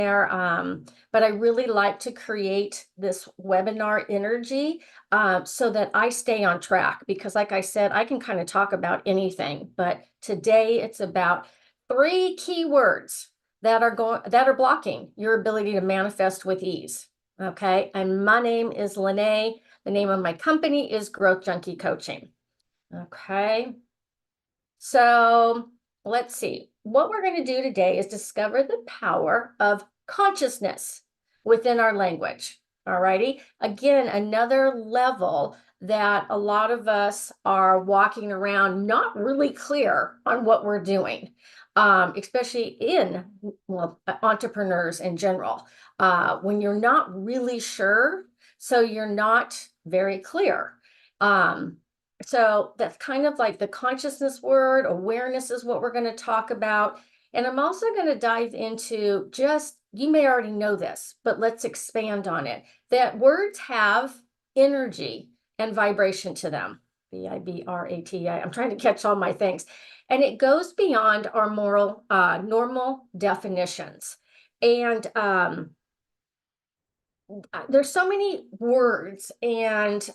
there. But I really like to create this webinar energy so that I stay on track, because like I said, I can kind of talk about anything, but today it's about 3 keywords that are blocking your ability to manifest with ease. Okay, and my name is Lynnae. The name of my company is Growth Junkie Coaching. Okay, so let's see. What we're going to do today is discover the power of consciousness within our language. All righty. Again, another level that a lot of us are walking around not really clear on what we're doing, especially in entrepreneurs in general. When you're not really sure, so you're not very clear. So that's kind of like the consciousness word. Awareness is what we're going to talk about. And I'm also going to dive into just, you may already know this, but let's expand on it, that words have energy and vibration to them. V-I-B-R-A-T-I. I'm trying to catch all my things. And it goes beyond our normal definitions. And there's so many words, and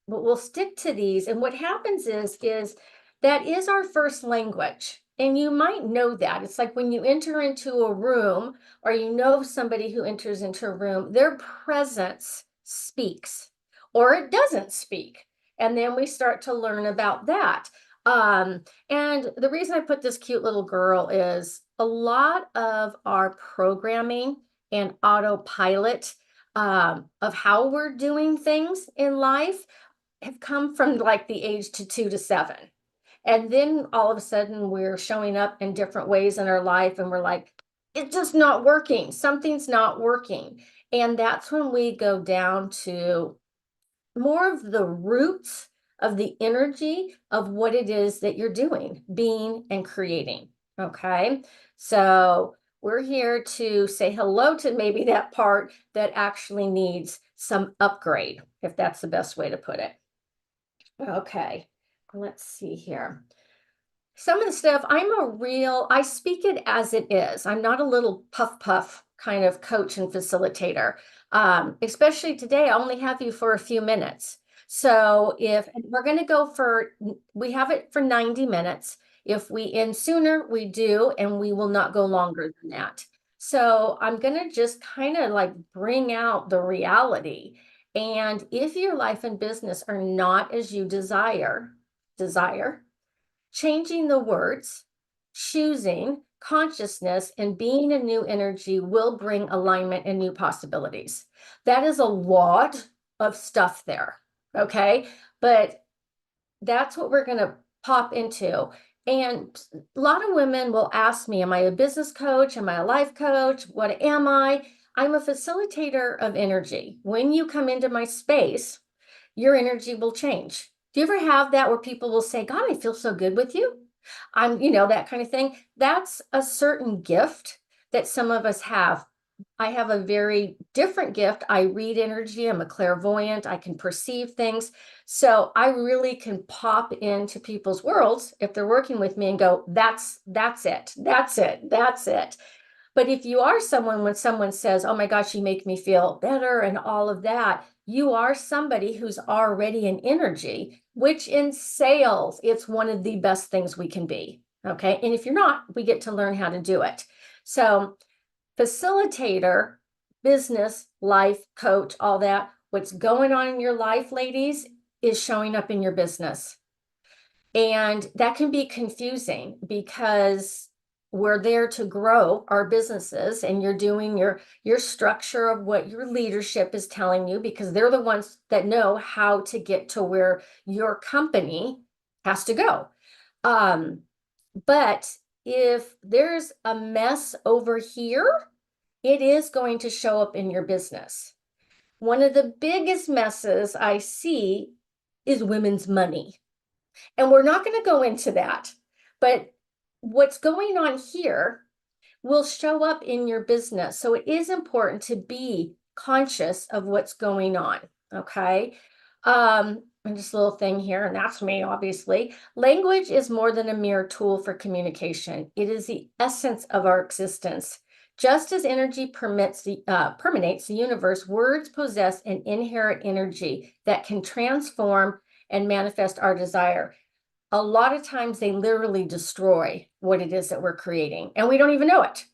but we'll stick to these. And what happens is that is our first language. And you might know that. It's like when you enter into a room, or you know somebody who enters into a room, their presence speaks or it doesn't speak. And then we start to learn about that. And the reason I put this cute little girl is a lot of our programming and autopilot of how we're doing things in life have come from like the age to 2 to 7. And then all of a sudden we're showing up in different ways in our life and we're like, it's just not working. Something's not working. And that's when we go down to more of the roots of the energy of what it is that you're doing, being and creating. Okay. So we're here to say hello to maybe that part that actually needs some upgrade, if that's the best way to put it. Okay, let's see here. Some of the stuff, I speak it as it is. I'm not a little puff kind of coach and facilitator. Especially today, I only have you for a few minutes. So if we're going to go we have it for 90 minutes. If we end sooner, we do, and we will not go longer than that. So I'm going to just kind of like bring out the reality. And if your life and business are not as you desire, changing the words, choosing consciousness, and being a new energy will bring alignment and new possibilities. That is a lot of stuff there. Okay. But that's what we're going to pop into. And a lot of women will ask me, am I a business coach? Am I a life coach? What am I? I'm a facilitator of energy. When you come into my space, your energy will change. Do you ever have that where people will say, God, I feel so good with you? That kind of thing. That's a certain gift that some of us have. I have a very different gift. I read energy. I'm a clairvoyant. I can perceive things. So I really can pop into people's worlds if they're working with me and go, that's it. That's it. That's it. But if you are someone, when someone says, oh my gosh, you make me feel better and all of that, you are somebody who's already an energy, which in sales, it's one of the best things we can be. Okay. And if you're not, we get to learn how to do it. So facilitator, business, life, coach, all that, what's going on in your life, ladies, is showing up in your business. And that can be confusing because we're there to grow our businesses, and you're doing your structure of what your leadership is telling you, because they're the ones that know how to get to where your company has to go. But if there's a mess over here, it is going to show up in your business. One of the biggest messes I see is women's money. And we're not going to go into that, but what's going on here will show up in your business. So it is important to be conscious of what's going on. Okay. And just a little thing here, and that's me, obviously. Language is more than a mere tool for communication. It is the essence of our existence. Just as energy permeates the universe, words possess an inherent energy that can transform and manifest our desire. A lot of times they literally destroy what it is that we're creating, and we don't even know it.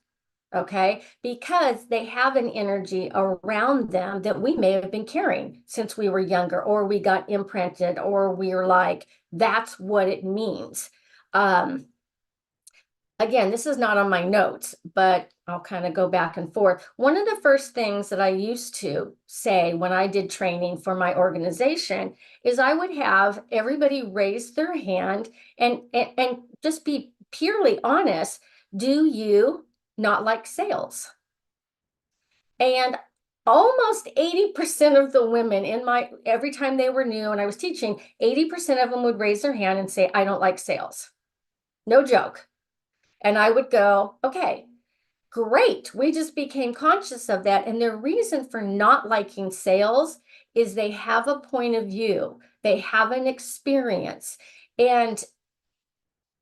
Okay, because they have an energy around them that we may have been carrying since we were younger, or we got imprinted, or we were like, that's what it means. Again, this is not on my notes, but I'll kind of go back and forth. One of the first things that I used to say when I did training for my organization is I would have everybody raise their hand and just be purely honest. Do you not like sales? And almost 80% of the women every time they were new and I was teaching, 80% of them would raise their hand and say, I don't like sales. No joke. And I would go, okay, great. We just became conscious of that. And their reason for not liking sales is they have a point of view, they have an experience. And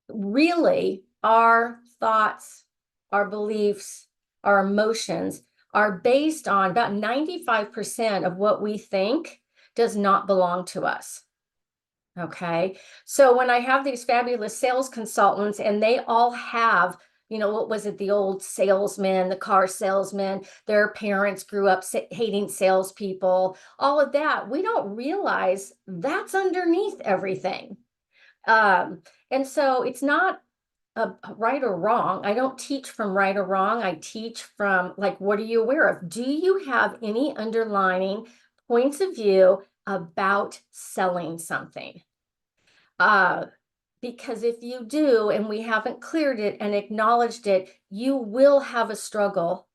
really, our thoughts, our beliefs, our emotions are based on about 95% of what we think does not belong to us. Okay. So when I have these fabulous sales consultants and they all have, what was it? The old salesman, the car salesman, their parents grew up hating salespeople, all of that. We don't realize that's underneath everything. And so it's not a right or wrong. I don't teach from right or wrong. I teach from like, what are you aware of? Do you have any underlying points of view about selling something? Because if you do, and we haven't cleared it and acknowledged it, you will have a struggle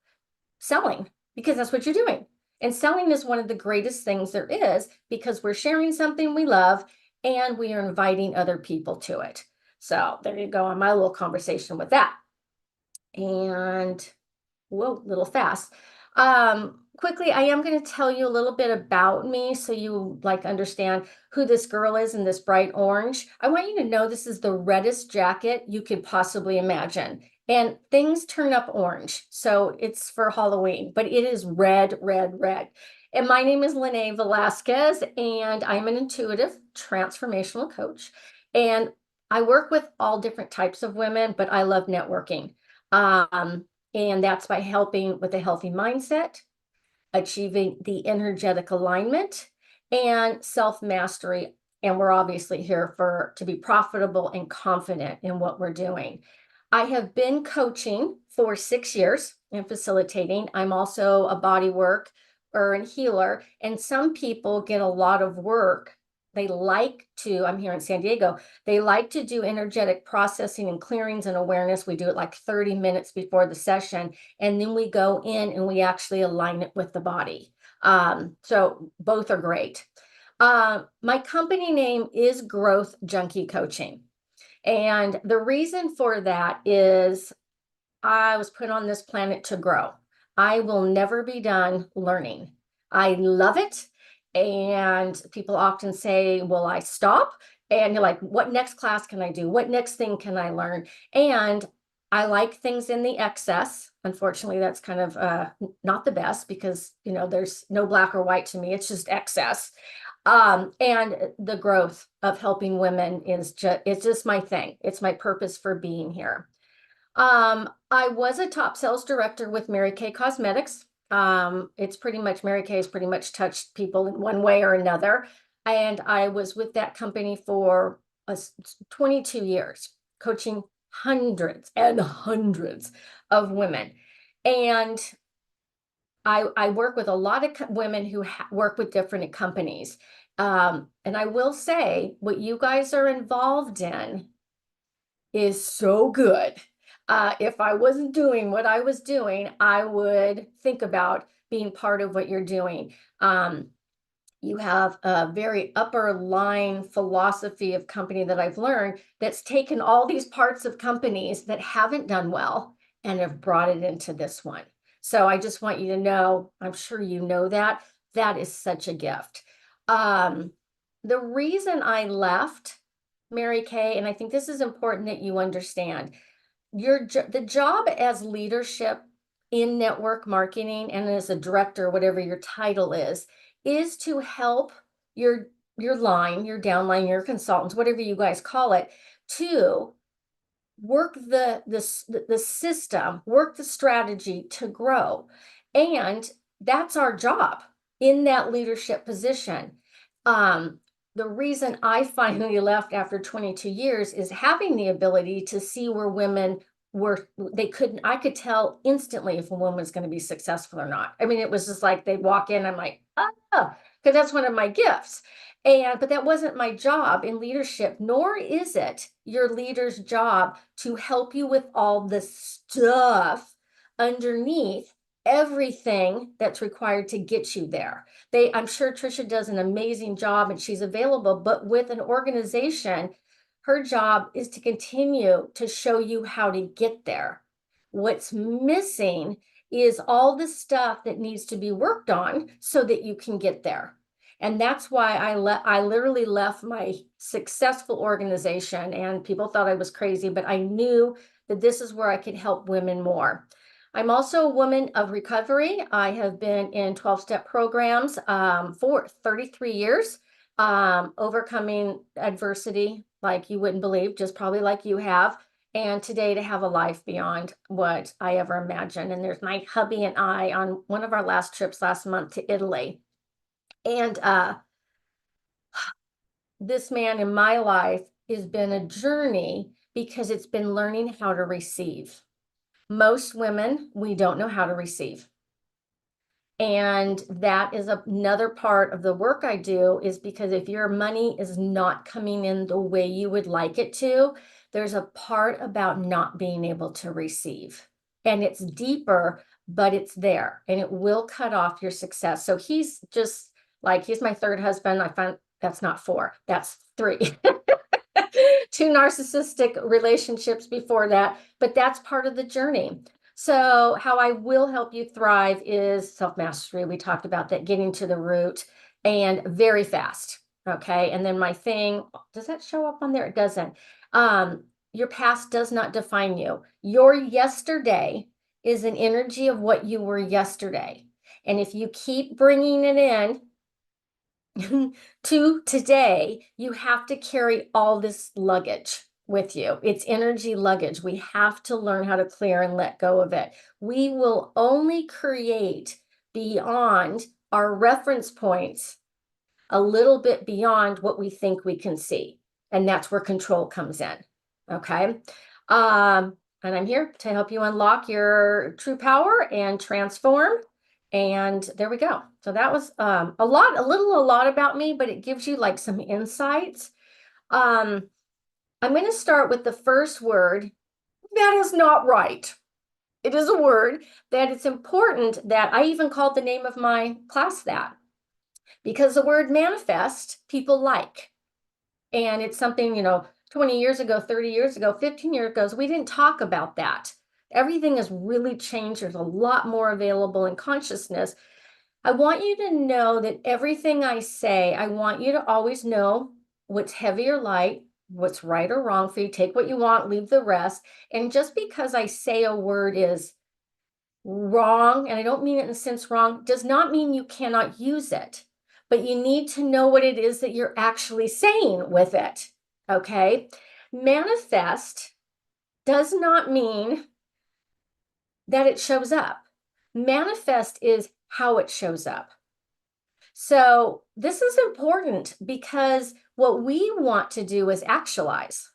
selling because that's what you're doing. And selling is one of the greatest things there is because we're sharing something we love and we are inviting other people to it. So there you go on my little conversation with that. And whoa, a little fast. Quickly, I am going to tell you a little bit about me so you like understand who this girl is in this bright orange. I want you to know this is the reddest jacket you could possibly imagine. And things turn up orange, so it's for Halloween, but it is red, red, red. And my name is Lynnae Velasquez, and I'm an intuitive transformational coach. And I work with all different types of women, but I love networking. And that's by helping with a healthy mindset, achieving the energetic alignment, and self-mastery. And we're obviously here to be profitable and confident in what we're doing. I have been coaching for 6 years and facilitating. I'm also a body work or a healer. And some people get a lot of work. I'm here in San Diego, they like to do energetic processing and clearings and awareness. We do it like 30 minutes before the session. And then we go in and we actually align it with the body. So both are great. My company name is Growth Junkie Coaching. And the reason for that is I was put on this planet to grow. I will never be done learning. I love it. And people often say, will I stop? And you're like, what next class can I do? What next thing can I learn? And I like things in the excess. Unfortunately, that's kind of not the best because, there's no black or white to me. It's just excess. And the growth of helping women it's just my thing. It's my purpose for being here. I was a top sales director with Mary Kay Cosmetics. Mary Kay has pretty much touched people in one way or another. And I was with that company for 22 years, coaching hundreds and hundreds of women. And I work with a lot of women who work with different companies. And I will say what you guys are involved in is so good. If I wasn't doing what I was doing, I would think about being part of what you're doing. You have a very upper line philosophy of company that I've learned that's taken all these parts of companies that haven't done well and have brought it into this one. So I just want you to know, I'm sure you know that is such a gift. The reason I left Mary Kay, and I think this is important that you understand, the job as leadership in network marketing and as a director, whatever your title is to help your line, your downline, your consultants, whatever you guys call it, to work the system, work the strategy to grow. And that's our job in that leadership position. The reason I finally left after 22 years is having the ability to see where women were, I could tell instantly if a woman was going to be successful or not. I mean, it was just like they'd walk in, I'm like, because that's one of my gifts. But that wasn't my job in leadership, nor is it your leader's job to help you with all the stuff underneath everything that's required to get you there. I'm sure Trisha does an amazing job and she's available, but with an organization, her job is to continue to show you how to get there. What's missing is all the stuff that needs to be worked on so that you can get there. And that's why I literally left my successful organization, and people thought I was crazy, but I knew that this is where I could help women more. I'm also a woman of recovery. I have been in 12-step programs for 33 years, overcoming adversity like you wouldn't believe, just probably like you have. And today to have a life beyond what I ever imagined. And there's my hubby and I on one of our last trips last month to Italy. And this man in my life has been a journey because it's been learning how to receive. Most women, we don't know how to receive. And that is another part of the work I do, is because if your money is not coming in the way you would like it to, there's a part about not being able to receive. And it's deeper, but it's there, and it will cut off your success. So he's just like, he's my third husband. I found that's not four, that's three. Two narcissistic relationships before that, but that's part of the journey. So how I will help you thrive is self-mastery. We talked about that, getting to the root, and very fast. Okay. And then my thing, does that show up on there? It doesn't. Your past does not define you. Your yesterday is an energy of what you were yesterday. And if you keep bringing it in to today, you have to carry all this luggage with you. It's energy luggage. We have to learn how to clear and let go of it. We will only create beyond our reference points, a little bit beyond what we think we can see. And that's where control comes in. Okay. And I'm here to help you unlock your true power and transform. And there we go. So that was a lot about me, but it gives you like some insights. I'm going to start with the first word. That is not right. It is a word that it's important that I even called the name of my class that, because the word manifest people like. And it's something, 20 years ago, 30 years ago, 15 years ago, we didn't talk about that. Everything has really changed. There's a lot more available in consciousness. I want you to know that everything I say, I want you to always know what's heavy or light, what's right or wrong for you. Take what you want, leave the rest. And just because I say a word is wrong, and I don't mean it in a sense wrong, does not mean you cannot use it. But you need to know what it is that you're actually saying with it. Okay? Manifest does not mean that it shows up. Manifest is how it shows up. So this is important because what we want to do is actualize.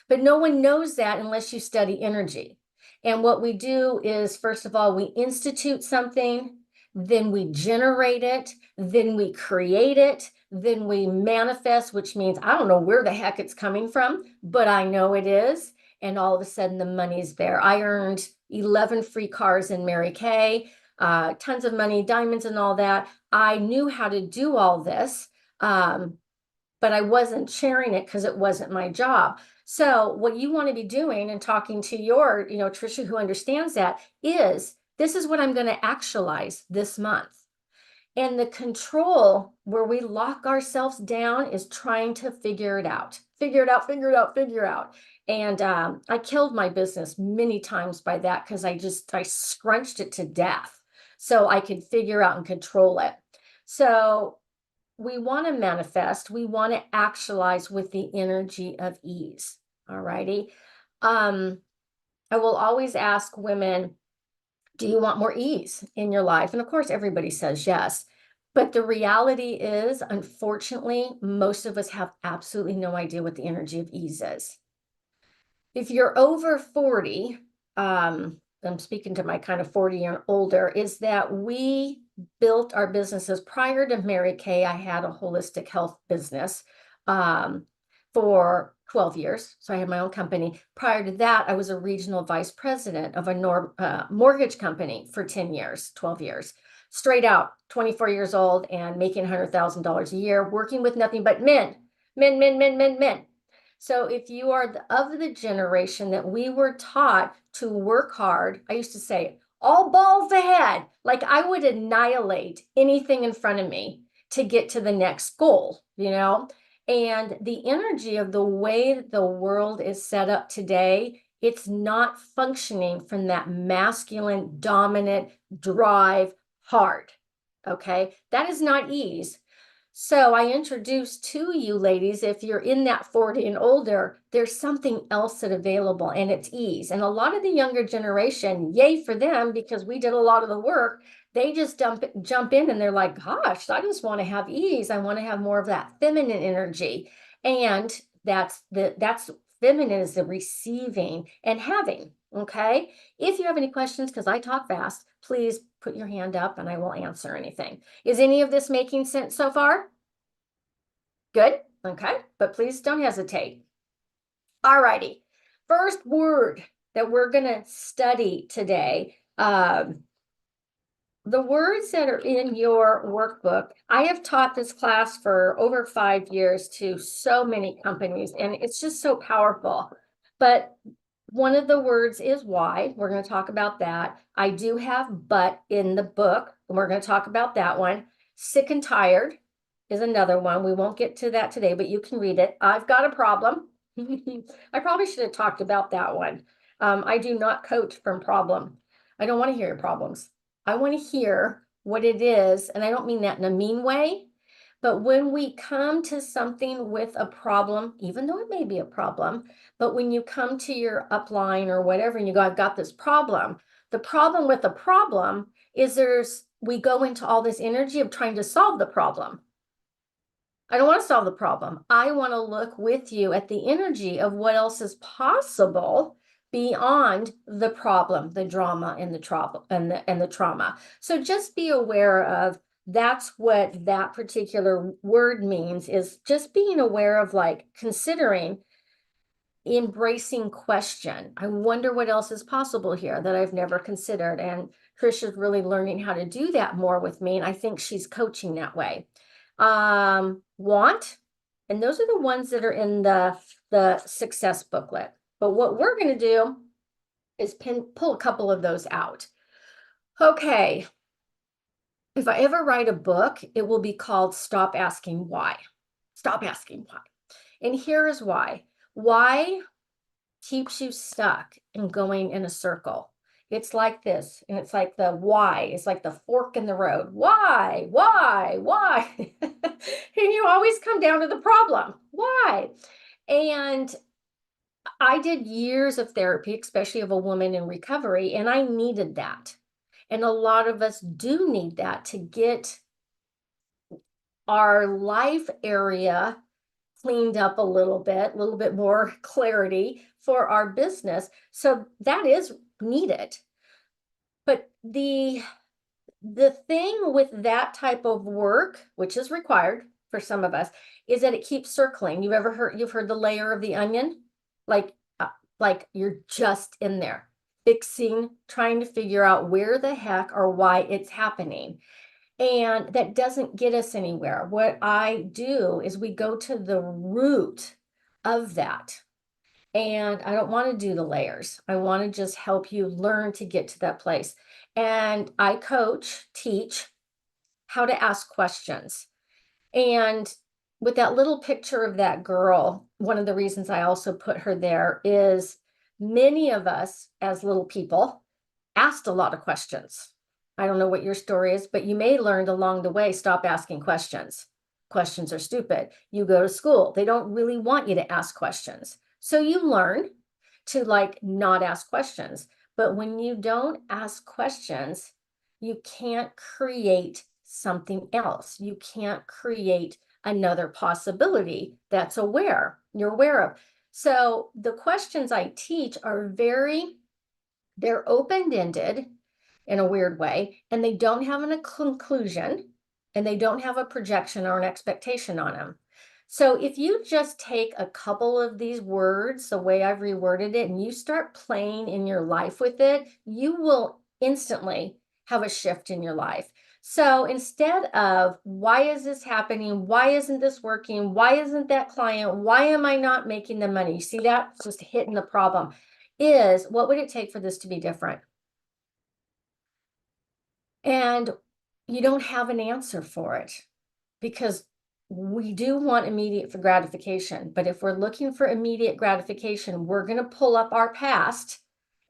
But no one knows that unless you study energy. And what we do is, first of all, we institute something, then we generate it, then we create it, then we manifest, which means I don't know where the heck it's coming from, but I know it is. And all of a sudden the money's there. I earned 11 free cars in Mary Kay, tons of money, diamonds and all that. I knew how to do all this, but I wasn't sharing it because it wasn't my job. So what you want to be doing and talking to your, Trisha, who understands that, is this is what I'm going to actualize this month. And the control where we lock ourselves down is trying to figure it out. Figure it out, figure it out, figure it out. And I killed my business many times by that because I scrunched it to death so I could figure out and control it. So we want to manifest, we want to actualize with the energy of ease. All righty. I will always ask women, do you want more ease in your life? And of course, everybody says yes. But the reality is, unfortunately, most of us have absolutely no idea what the energy of ease is. If you're over 40, I'm speaking to my kind of 40 and older, is that we built our businesses prior to Mary Kay. I had a holistic health business for 12 years. So I had my own company. Prior to that, I was a regional vice president of a mortgage company for 10 years, 12 years, straight out, 24 years old and making $100,000 a year, working with nothing but men, men, men, men, men, men. So if you are of the generation that we were taught to work hard, I used to say, all balls ahead, like I would annihilate anything in front of me to get to the next goal, you know? And the energy of the way the world is set up today, it's not functioning from that masculine, dominant drive hard. Okay. That is not ease. So I introduced to you ladies, if you're in that 40 and older, there's something else that's available and it's ease. And a lot of the younger generation, yay for them, because we did a lot of the work. They just jump in and they're like, gosh, I just want to have ease. I want to have more of that feminine energy. And that's feminine is the receiving and having. Okay. If you have any questions, because I talk fast, please put your hand up and I will answer anything. Is any of this making sense so far? Good. Okay. But please don't hesitate. All righty. First word that we're going to study today. The words that are in your workbook, I have taught this class for over 5 years to so many companies, and it's just so powerful. But one of the words is why. We're going to talk about that. I do have but in the book, and we're going to talk about that one. Sick and tired is another one. We won't get to that today, but you can read it. I've got a problem. I probably should have talked about that one. I do not coach from problem. I don't want to hear your problems. I want to hear what it is. And I don't mean that in a mean way, but when we come to something with a problem, even though it may be a problem, but when you come to your upline or whatever, and you go, I've got this problem, the problem with the problem is we go into all this energy of trying to solve the problem. I don't want to solve the problem. I want to look with you at the energy of what else is possible beyond the problem, the drama, and the trouble and the trauma. So just be aware of that's what that particular word means, is just being aware of, like, considering, embracing question. I wonder what else is possible here that I've never considered. And Trish is really learning how to do that more with me. And I think she's coaching that way. Want, and those are the ones that are in the success booklet. But what we're going to do is pull a couple of those out. Okay. If I ever write a book, it will be called Stop Asking Why. Stop asking why. And here is why. Why keeps you stuck and going in a circle. It's like this, and it's like the why. It's like the fork in the road. Why? And you always come down to the problem. Why? And I did years of therapy, especially of a woman in recovery, and I needed that. And a lot of us do need that to get our life area cleaned up a little bit more clarity for our business. So that is needed. But the thing with that type of work, which is required for some of us, is that it keeps circling. You've heard the layer of the onion? Like you're just in there fixing, trying to figure out where the heck or why it's happening. And that doesn't get us anywhere. What I do is we go to the root of that. And I don't want to do the layers. I want to just help you learn to get to that place. And I teach how to ask questions. And with that little picture of that girl, one of the reasons I also put her there is many of us as little people asked a lot of questions. I don't know what your story is, but you may learned along the way, stop asking questions. Questions are stupid. You go to school, they don't really want you to ask questions. So you learn to like not ask questions. But when you don't ask questions, you can't create something else. You can't create another possibility that's you're aware of. So the questions I teach are they're open-ended in a weird way, and they don't have a conclusion, and they don't have a projection or an expectation on them. So if you just take a couple of these words, the way I've reworded it, and you start playing in your life with it, you will instantly have a shift in your life. So instead of, why is this happening? Why isn't this working? Why isn't that client? Why am I not making the money? You see that? Just hitting the problem. Is, what would it take for this to be different? And you don't have an answer for it, because we do want immediate for gratification. But if we're looking for immediate gratification, we're going to pull up our past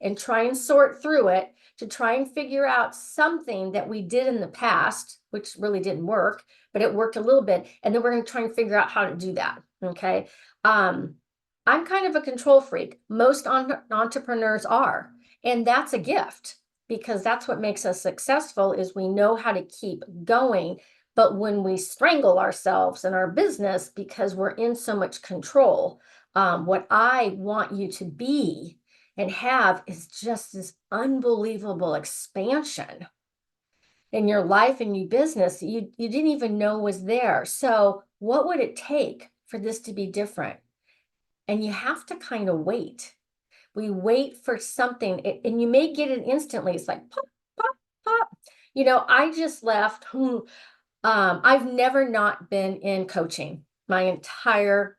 and try and sort through it to try and figure out something that we did in the past, which really didn't work, but it worked a little bit. And then we're going to try and figure out how to do that. Okay. I'm kind of a control freak. Most entrepreneurs are, and that's a gift, because that's what makes us successful, is we know how to keep going. But when we strangle ourselves in our business because we're in so much control, what I want you to be and have is just this unbelievable expansion in your life and your business you didn't even know was there. So what would it take for this to be different? And you have to kind of wait. We wait for something, and you may get it instantly. It's like pop, pop, pop. I just left. I've never not been in coaching my entire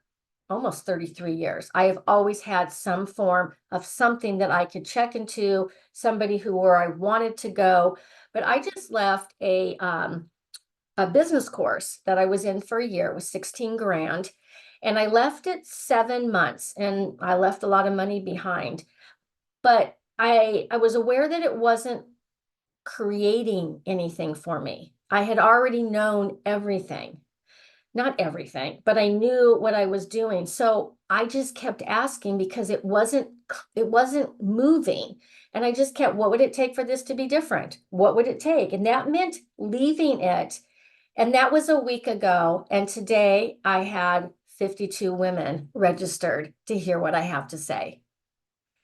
almost 33 years. I have always had some form of something that I could check into, somebody where I wanted to go. But I just left a business course that I was in for a year. It was 16 grand. And I left it 7 months, and I left a lot of money behind. But I was aware that it wasn't creating anything for me. I had already known everything. Not everything, but I knew what I was doing. So I just kept asking, because it wasn't moving. And I just kept, what would it take for this to be different? What would it take? And that meant leaving it. And that was a week ago. And today I had 52 women registered to hear what I have to say.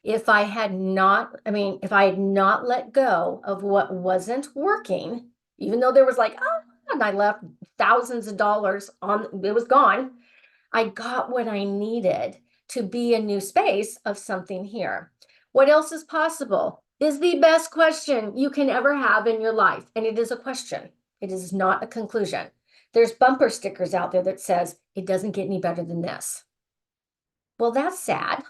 If I had not let go of what wasn't working, even though there was like, and I left thousands of dollars it was gone. I got what I needed to be a new space of something here. What else is possible is the best question you can ever have in your life. And it is a question. It is not a conclusion. There's bumper stickers out there that says, it doesn't get any better than this. Well, that's sad,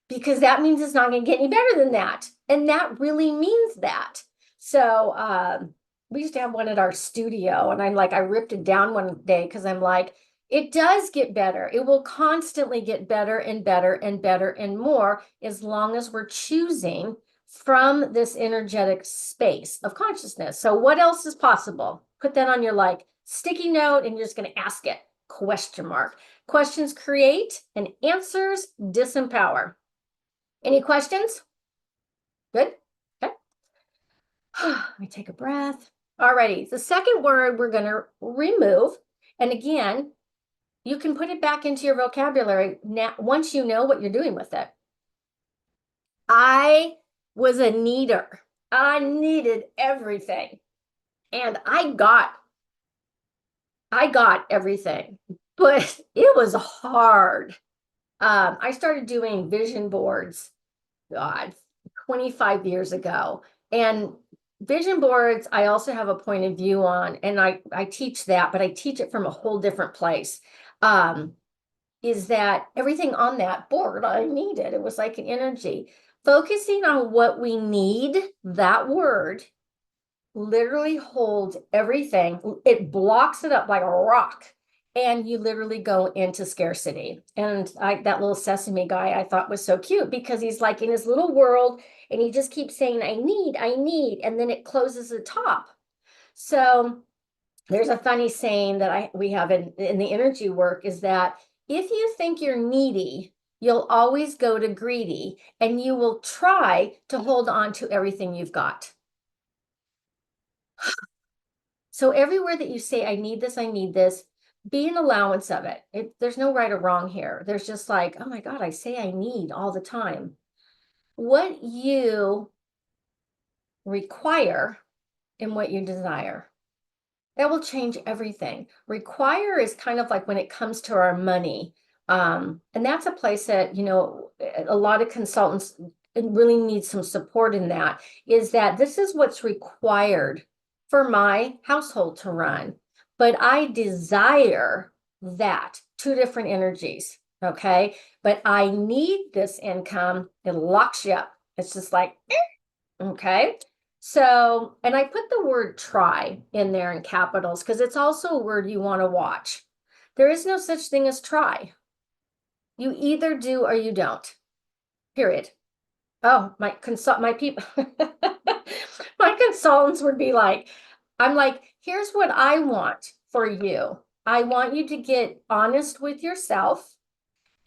because that means it's not going to get any better than that. And that really means that. So we used to have one at our studio, and I ripped it down one day because I'm like, it does get better. It will constantly get better and better and better and more, as long as we're choosing from this energetic space of consciousness. So what else is possible? Put that on your sticky note, and you're just going to ask it. Question mark. Questions create, and answers disempower. Any questions? Good. Okay. Let me take a breath. Alrighty. The second word we're going to remove. And again, you can put it back into your vocabulary now, once you know what you're doing with it. I was a needer. I needed everything. And I got everything, but it was hard. I started doing vision boards, God, 25 years ago. And vision boards, I also have a point of view on, and I teach that, but I teach it from a whole different place. Is that everything on that board I needed? It was like an energy. Focusing on what we need, that word literally holds everything. It blocks it up like a rock. and you literally go into scarcity. And that little sesame guy I thought was so cute because he's like in his little world and he just keeps saying, I need, and then it closes the top. So there's a funny saying that we have in the energy work is that if you think you're needy, you'll always go to greedy and you will try to hold on to everything you've got. So everywhere that you say, I need this, be an allowance of it. There's no right or wrong here. There's just like, oh my God, I say I need all the time. What you require and what you desire. That will change everything. Require is kind of like when it comes to our money. And that's a place that, a lot of consultants really need some support in that, is that this is what's required for my household to run. But I desire that, two different energies. Okay. But I need this income. It locks you up. It's just like, okay. So, and I put the word try in there in capitals because it's also a word you want to watch. There is no such thing as try. You either do or you don't. Period. Oh, my people, my consultants would be like, I'm like, here's what I want for you. I want you to get honest with yourself.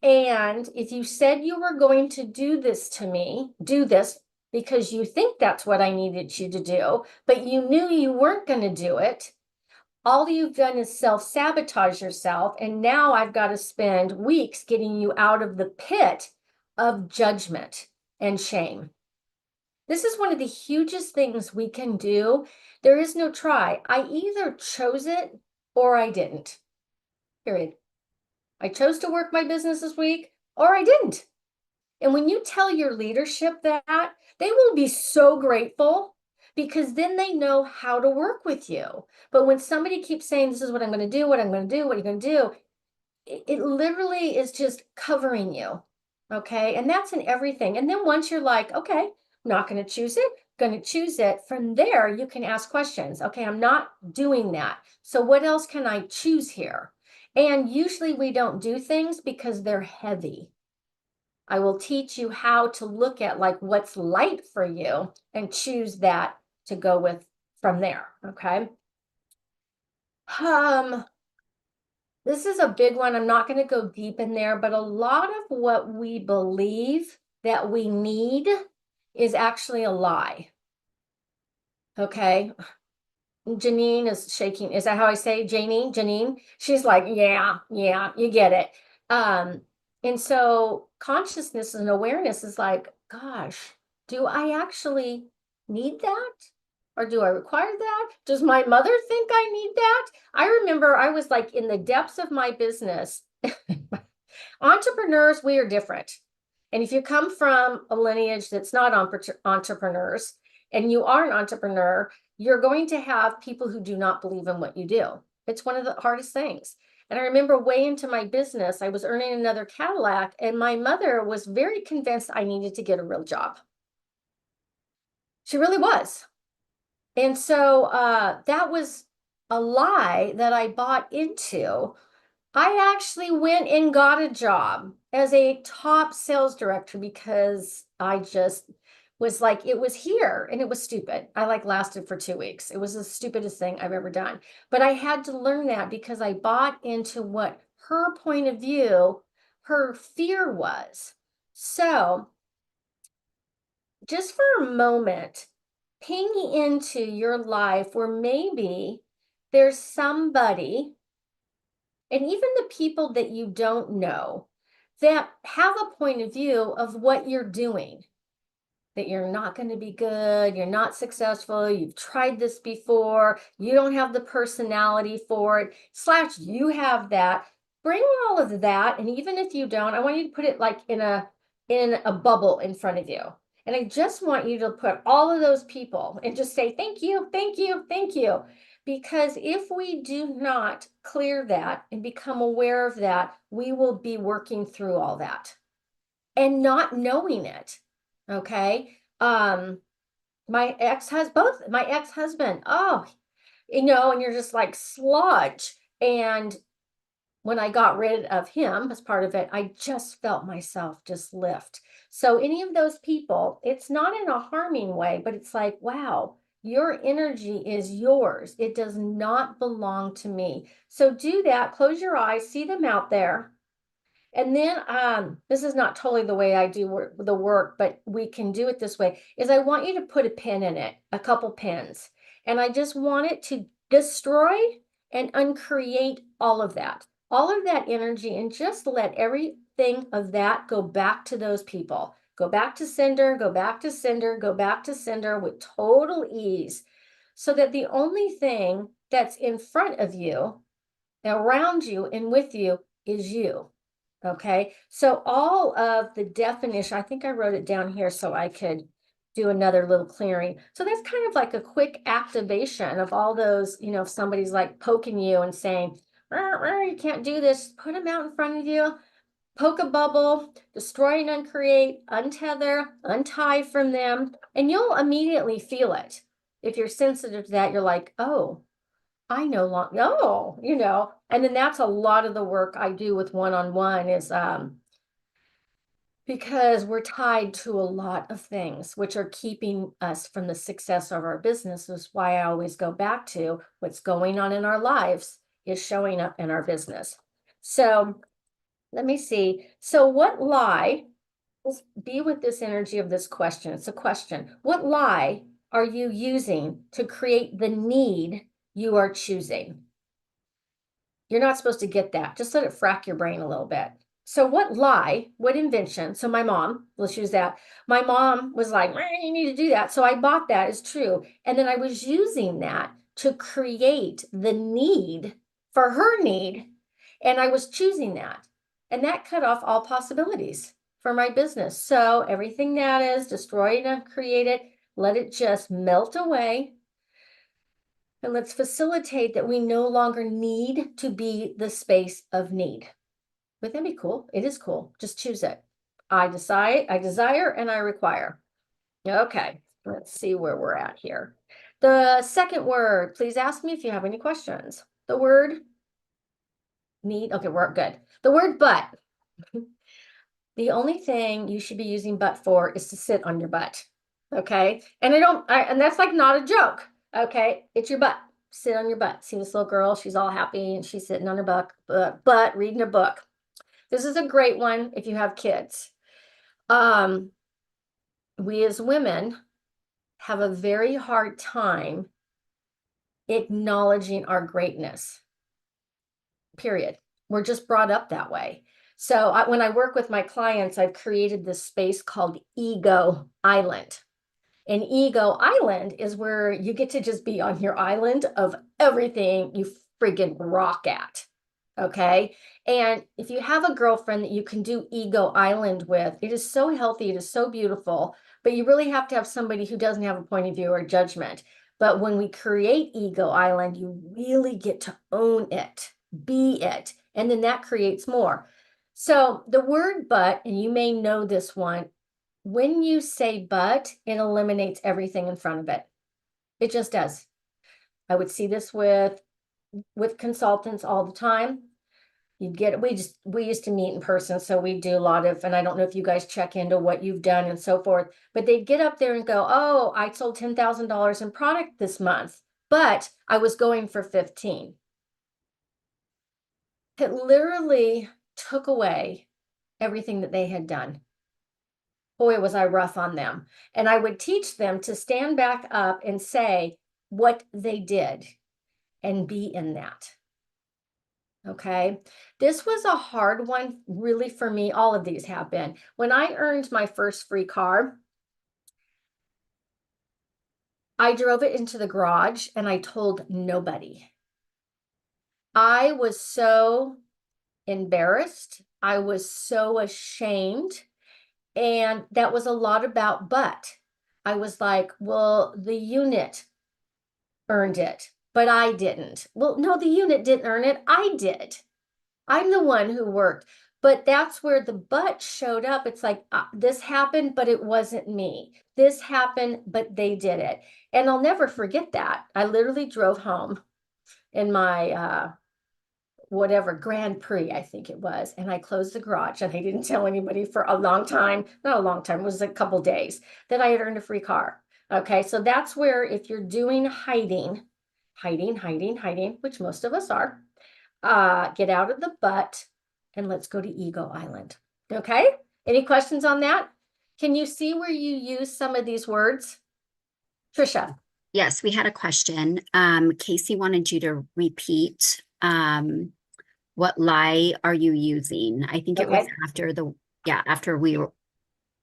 And if you said you were going to do this to me, do this because you think that's what I needed you to do, but you knew you weren't going to do it. All you've done is self-sabotage yourself. And now I've got to spend weeks getting you out of the pit of judgment and shame. This is one of the hugest things we can do. There is no try. I either chose it or I didn't. Period. I chose to work my business this week or I didn't. And when you tell your leadership that, they will be so grateful because then they know how to work with you. But when somebody keeps saying, this is what I'm going to do, what I'm going to do, what are you going to do? It literally is just covering you. Okay. And that's in everything. And then once you're like, okay, I'm not going to choose it, going to choose it. From there, you can ask questions. Okay, I'm not doing that. So what else can I choose here? And usually we don't do things because they're heavy. I will teach you how to look at like what's light for you and choose that to go with from there. Okay. This is a big one. I'm not going to go deep in there, but a lot of what we believe that we need is actually a lie. Okay. Janine is shaking. Is that how I say Janie? Janine? She's like, yeah, you get it. And so consciousness and awareness is like, gosh, do I actually need that? Or do I require that? Does my mother think I need that? I remember I was like in the depths of my business. Entrepreneurs, we are different. And if you come from a lineage that's not entrepreneurs and you are an entrepreneur, you're going to have people who do not believe in what you do. It's one of the hardest things. And I remember way into my business, I was earning another Cadillac, and my mother was very convinced I needed to get a real job. She really was. And so that was a lie that I bought into. I actually went and got a job as a top sales director because I just was like, it was here and it was stupid. I like lasted for 2 weeks. It was the stupidest thing I've ever done. But I had to learn that because I bought into what her point of view, her fear was. So just for a moment, ping into your life where maybe there's somebody, and even the people that you don't know, that have a point of view of what you're doing, that you're not going to be good, you're not successful, you've tried this before, you don't have the personality for it, / you have that. Bring all of that, and even if you don't, I want you to put it like in a bubble in front of you. And I just want you to put all of those people and just say, thank you, thank you, thank you. Because if we do not clear that and become aware of that, we will be working through all that and not knowing it. Okay. My ex-husband, oh, and you're just like sludge. And when I got rid of him as part of it, I just felt myself just lift. So any of those people, it's not in a harming way, but it's like, wow, your energy is yours. It does not belong to me. So do that. Close your eyes, see them out there. And then this is not totally the way I do the work, but we can do it this way, is I want you to put a pin in it, a couple pins. And I just want it to destroy and uncreate all of that energy, and just let everything of that go back to those people. Go back to sender, go back to sender, go back to sender with total ease, so that the only thing that's in front of you, around you, and with you is you. Okay, so all of the definition, I think I wrote it down here so I could do another little clearing. So that's kind of like a quick activation of all those, if somebody's like poking you and saying, you can't do this, put them out in front of you, poke a bubble, destroy and uncreate, untether, untie from them, and you'll immediately feel it. If you're sensitive to that, you're like, oh, I no longer, no, and then that's a lot of the work I do with one-on-one is because we're tied to a lot of things which are keeping us from the success of our business. Is why I always go back to what's going on in our lives is showing up in our business. So let me see. So what lie, let's be with this energy of this question. It's a question. What lie are you using to create the need you are choosing? You're not supposed to get that. Just let it frack your brain a little bit. So what lie, what invention? So my mom, let's use that. My mom was like, you need to do that. So I bought that as true. And then I was using that to create the need for her need. And I was choosing that. And that cut off all possibilities for my business. So everything that is destroyed and created, let it just melt away. And let's facilitate that we no longer need to be the space of need. Wouldn't that be cool? It is cool. Just choose it. I decide, I desire, and I require. Okay, let's see where we're at here. The second word, please ask me if you have any questions. The word need, okay, we're good. The word but. The only thing you should be using but for is to sit on your butt. Okay. And and that's like not a joke. Okay. It's your butt. Sit on your butt. See this little girl? She's all happy and she's sitting on her butt reading a book. This is a great one if you have kids. We as women have a very hard time acknowledging our greatness, period. We're just brought up that way. So when I work with my clients, I've created this space called Ego Island. And Ego Island is where you get to just be on your island of everything you friggin' rock at. Okay. And if you have a girlfriend that you can do Ego Island with, it is so healthy. It is so beautiful. But you really have to have somebody who doesn't have a point of view or judgment. But when we create Ego Island, you really get to own it, be it. And then that creates more. So the word but, and you may know this one, when you say but, it eliminates everything in front of it. It just does. I would see this with consultants all the time. We used to meet in person, so we do a lot of, and I don't know if you guys check into what you've done and so forth, but they'd get up there and go, oh, I sold $10,000 in product this month, but I was going for 15. It literally took away everything that they had done. Boy, was I rough on them. And I would teach them to stand back up and say what they did and be in that. Okay. This was a hard one, really, for me. All of these have been. When I earned my first free car, I drove it into the garage and I told nobody. I was so embarrassed. I was so ashamed. And that was a lot about but. I was like, well, the unit earned it, but I didn't. Well, no, the unit didn't earn it. I did. I'm the one who worked. But that's where the but showed up. It's like, this happened, but it wasn't me. This happened, but they did it. And I'll never forget that. I literally drove home in my whatever Grand Prix, I think it was. And I closed the garage and I didn't tell anybody for a long time, not a long time, it was a couple days that I had earned a free car. Okay, so that's where if you're doing hiding, which most of us are, get out of the butt and let's go to Ego Island. Okay, any questions on that? Can you see where you use some of these words? Trisha. Yes, we had a question. Casey wanted you to repeat what lie are you using? I think it was Okay. after we were.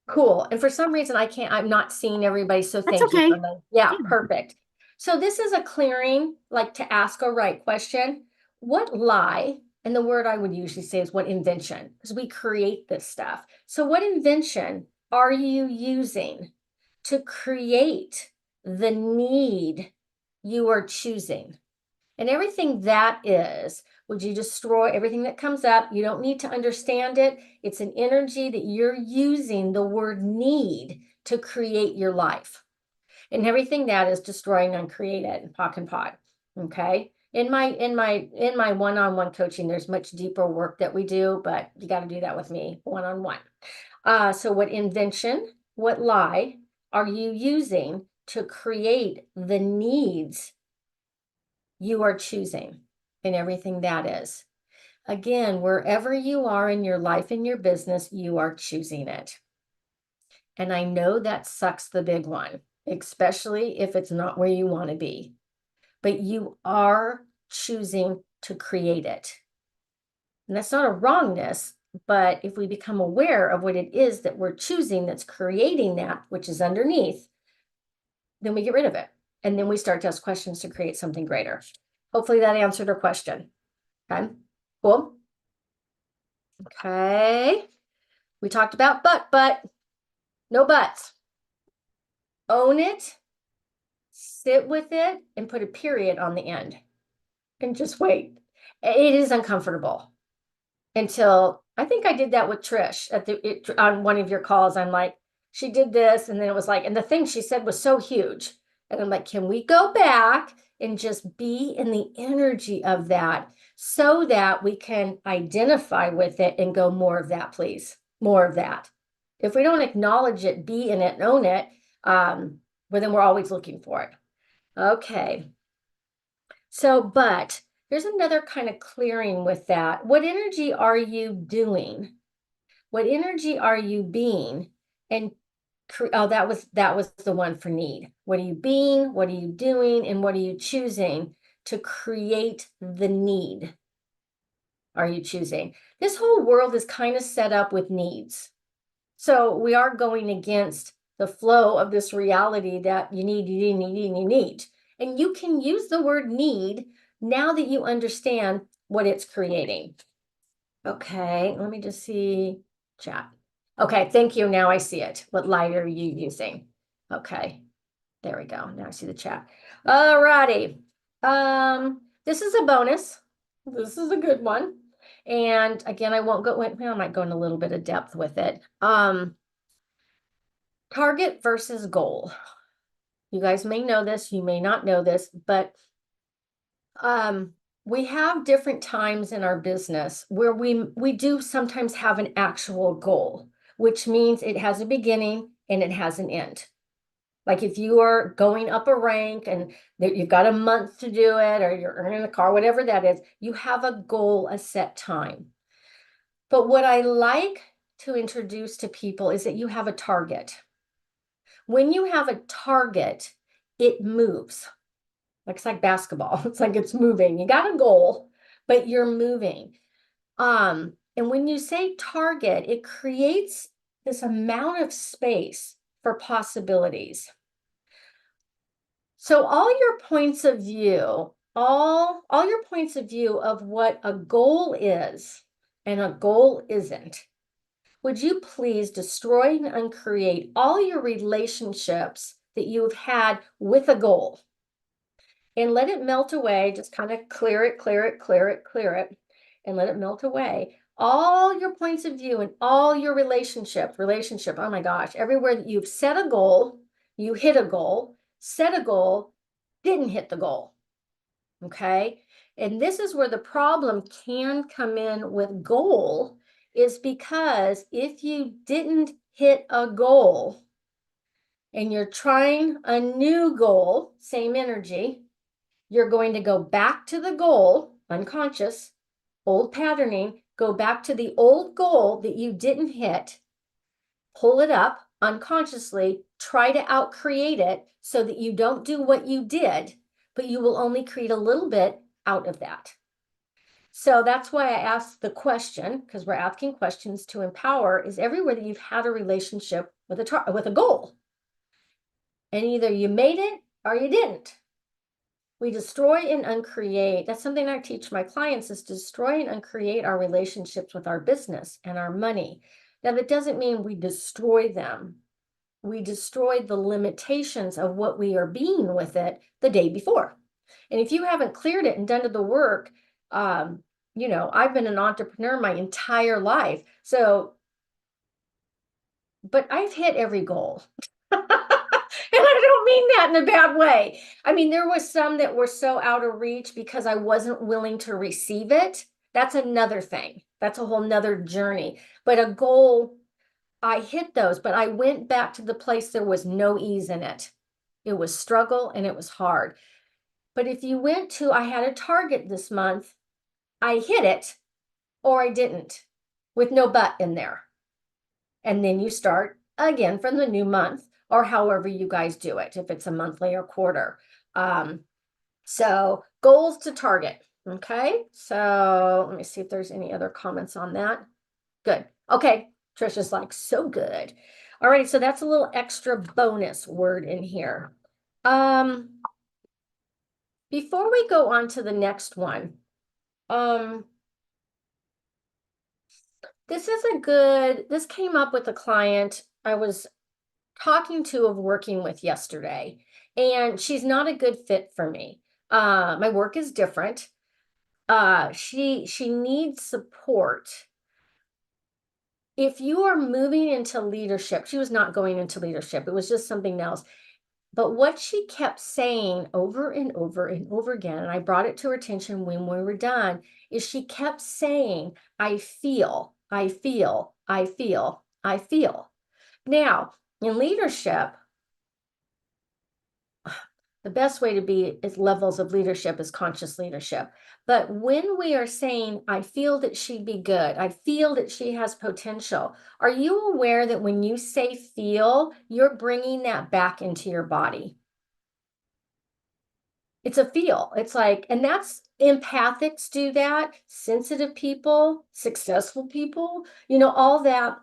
Cool. And for some reason, I'm not seeing everybody. So That's thank you okay. for that. Yeah, Yeah. perfect. So this is a clearing, like to ask a right question. What lie, and the word I would usually say is what invention, because we create this stuff. So what invention are you using to create the need you are choosing? And everything that is, would you destroy everything that comes up? You don't need to understand it. It's an energy that you're using the word need to create your life. And everything that is destroying uncreated, pock and pot. Okay. In my one-on-one coaching, there's much deeper work that we do, but you got to do that with me one-on-one. So what invention, what lie are you using to create the needs you are choosing and everything that is? Again, wherever you are in your life, in your business, you are choosing it. And I know that sucks the big one, especially if it's not where you want to be, but you are choosing to create it. And that's not a wrongness, but if we become aware of what it is that we're choosing that's creating that, which is underneath, then we get rid of it. And then we start to ask questions to create something greater. Hopefully that answered her question. Okay, cool. Okay, we talked about but no buts. Own it, sit with it, and put a period on the end. And just wait. It is uncomfortable until I think I did that with Trish on one of your calls. I'm like, she did this, and then it was like, and the thing she said was so huge. And I'm like, can we go back and just be in the energy of that so that we can identify with it and go more of that, please? More of that. If we don't acknowledge it, be in it, and own it, well, then we're always looking for it. Okay. So, but there's another kind of clearing with that. What energy are you doing? What energy are you being? And oh, that was the one for need. What are you being? What are you doing? And what are you choosing to create the need? Are you choosing? This whole world is kind of set up with needs. So we are going against the flow of this reality that you need. And you can use the word need now that you understand what it's creating. Okay, let me just see chat. Okay, thank you. Now I see it. What light are you using? Okay, there we go. Now I see the chat. All righty. This is a bonus. This is a good one. And again, I won't go, well, I might go in a little bit of depth with it. Target versus goal. You guys may know this, you may not know this, but we have different times in our business where we do sometimes have an actual goal, which means it has a beginning and it has an end. Like if you are going up a rank and you've got a month to do it, or you're earning a car, whatever that is, you have a goal, a set time. But what I like to introduce to people is that you have a target. When you have a target, it moves. It's like basketball. It's like it's moving. You got a goal, but you're moving. And when you say target, it creates this amount of space for possibilities. So all your points of view, all your points of view of what a goal is and a goal isn't, would you please destroy and uncreate all your relationships that you've had with a goal and let it melt away? Just kind of clear it, and let it melt away. All your points of view and all your relationship, oh my gosh, everywhere that you've set a goal, you hit a goal, set a goal, didn't hit the goal. okay? And this is where the problem can come in with goal, is because if you didn't hit a goal and you're trying a new goal, same energy, you're going to go back to the goal, unconscious, old patterning, go back to the old goal that you didn't hit, pull it up unconsciously, try to outcreate it so that you don't do what you did, but you will only create a little bit out of that. So that's why I asked the question, because we're asking questions to empower, is everywhere that you've had a relationship with a goal. And either you made it or you didn't. We destroy and uncreate. That's something I teach my clients, is destroy and uncreate our relationships with our business and our money. Now, that doesn't mean we destroy them. We destroyed the limitations of what we are being with it the day before. And if you haven't cleared it and done the work, I've been an entrepreneur my entire life. So, but I've hit every goal. And I don't mean that in a bad way. I mean, there was some that were so out of reach because I wasn't willing to receive it. That's another thing. That's a whole nother journey. But a goal, I hit those, but I went back to the place there was no ease in it. It was struggle and it was hard. But if you went to, I had a target this month, I hit it or I didn't, with no but in there. And then you start again from the new month, or however you guys do it, if it's a monthly or quarter. So goals to target. Okay. So let me see if there's any other comments on that. Good. Okay. Trisha's like, so good. All right. So that's a little extra bonus word in here. Before we go on to the next one, this came up with a client I was talking to of working with yesterday, and she's not a good fit for me. My work is different. She needs support. If you are moving into leadership, she was not going into leadership. It was just something else. But what she kept saying over and over and over again, and I brought it to her attention when we were done, is she kept saying, I feel, I feel, I feel, I feel. Now, in leadership, the best way to be is levels of leadership is conscious leadership. But when we are saying, I feel that she'd be good, I feel that she has potential, are you aware that when you say feel, you're bringing that back into your body? It's a feel. It's like, and that's empathics do that, sensitive people, successful people, all that,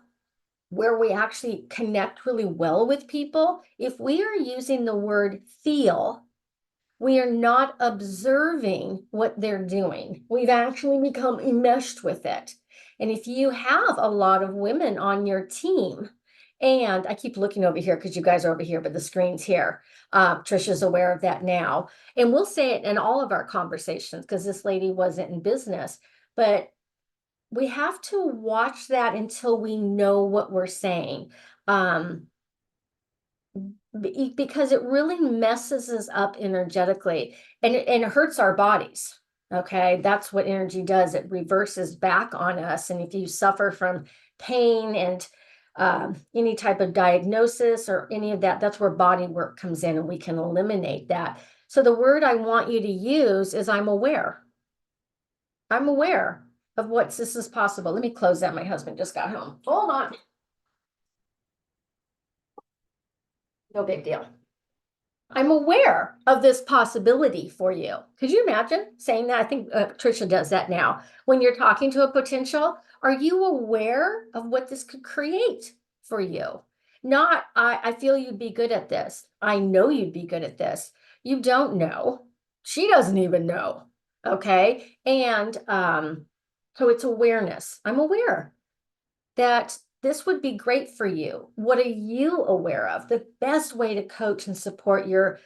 where we actually connect really well with people. If we are using the word feel, we are not observing what they're doing. We've actually become enmeshed with it. And if you have a lot of women on your team, and I keep looking over here because you guys are over here, but the screen's here. Trisha's aware of that now. And we'll say it in all of our conversations because this lady wasn't in business. But we have to watch that until we know what we're saying. Because it really messes us up energetically, and it hurts our bodies. Okay, that's what energy does. It reverses back on us. And if you suffer from pain and any type of diagnosis or any of that, that's where body work comes in, and we can eliminate that. So the word I want you to use is I'm aware. I'm aware of what this is possible. Let me close that. My husband just got home. Hold on. No big deal. I'm aware of this possibility for you. Could you imagine saying that? I think Trisha does that now. When you're talking to a potential, are you aware of what this could create for you? Not, I feel you'd be good at this. I know you'd be good at this. You don't know. She doesn't even know. Okay. And so it's awareness. I'm aware that this would be great for you. What are you aware of? The best way to coach and support your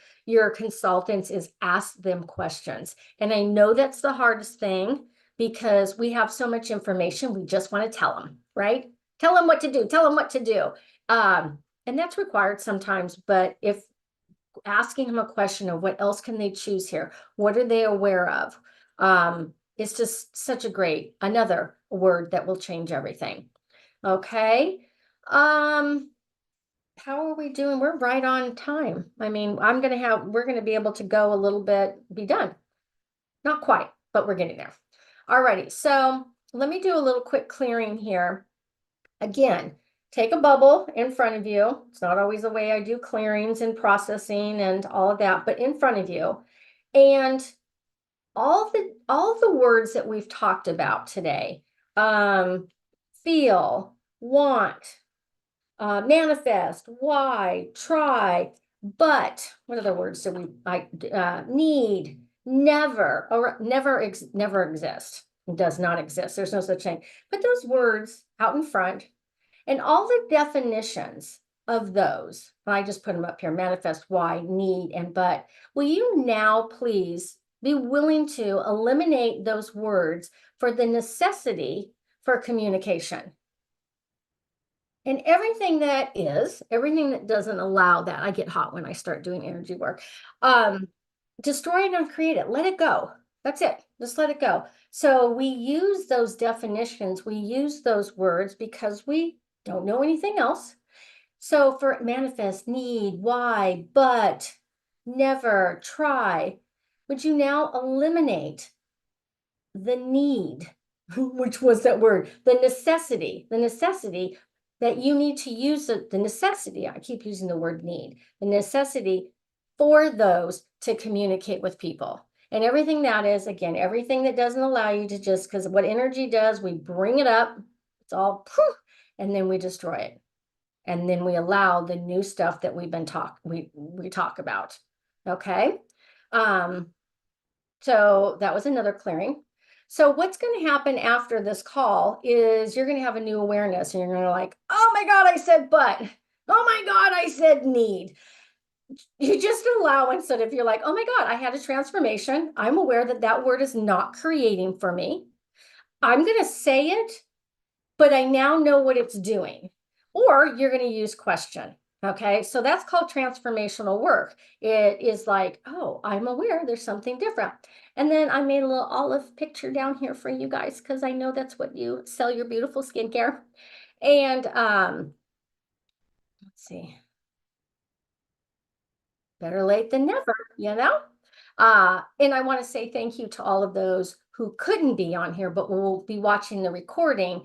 consultants is ask them questions. And I know that's the hardest thing because we have so much information. We just want to tell them, right? Tell them what to do. Tell them what to do. And that's required sometimes. But if asking them a question of what else can they choose here? What are they aware of? It's just such a great, another word that will change everything. Okay. Um, how are we doing? We're right on time. I mean, we're gonna be able to go a little bit, be done. Not quite, but we're getting there. Alrighty, so let me do a little quick clearing here. Again, take a bubble in front of you. It's not always the way I do clearings and processing and all of that, but in front of you. And all the words that we've talked about today, feel, want, manifest, why, try, but what other words do we need, never, or never exist. It does not exist. There's no such thing. Put those words out in front and all the definitions of those. I just put them up here: manifest, why, need, and but. Will you now please be willing to eliminate those words for the necessity for communication? And everything that doesn't allow that, I get hot when I start doing energy work. Destroy it and create it. Let it go. That's it. Just let it go. So we use those definitions, we use those words because we don't know anything else. So for manifest, need, why, but, never, try, would you now eliminate the need, which was that word, the necessity that you need to use the necessity, I keep using the word need, the necessity for those to communicate with people. And everything that is, again, everything that doesn't allow you to just, because what energy does, we bring it up, it's all poof, and then we destroy it. And then we allow the new stuff that we talk about. Okay. So that was another clearing. So what's going to happen after this call is you're going to have a new awareness and you're going to like, oh my God, I said but. Oh my God, I said need. You just allow, instead of, you're like, oh my God, I had a transformation. I'm aware that that word is not creating for me. I'm going to say it, but I now know what it's doing. Or you're going to use question. Okay, so that's called transformational work. It is like, oh, I'm aware there's something different. And then I made a little olive picture down here for you guys because I know that's what you sell your beautiful skincare. And let's see, better late than never, you know? And I want to say thank you to all of those who couldn't be on here, but will be watching the recording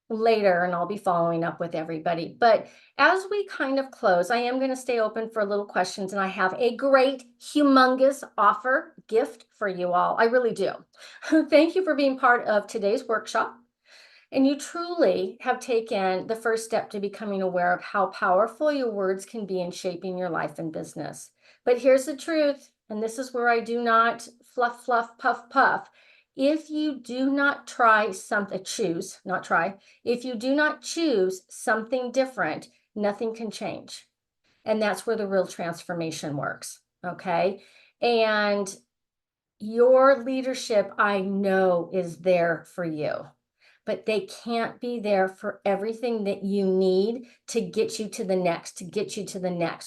later, and I'll be following up with everybody. But as we kind of close, I am going to stay open for little questions, and I have a great, humongous offer gift for you all. I really do. Thank you for being part of today's workshop. And you truly have taken the first step to becoming aware of how powerful your words can be in shaping your life and business. But here's the truth, and this is where I do not fluff, fluff, puff, puff. If you do not try something, if you do not choose something different, nothing can change. And that's where the real transformation works. Okay. And your leadership, I know, is there for you, but they can't be there for everything that you need to get you to the next,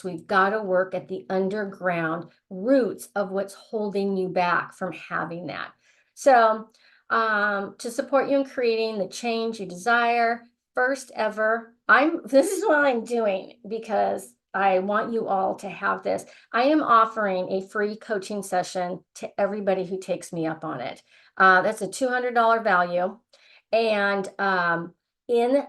We've got to work at the underground roots of what's holding you back from having that. So to support you in creating the change you desire, first ever, this is what I'm doing because I want you all to have this. I am offering a free coaching session to everybody who takes me up on it. That's a $200 value. And in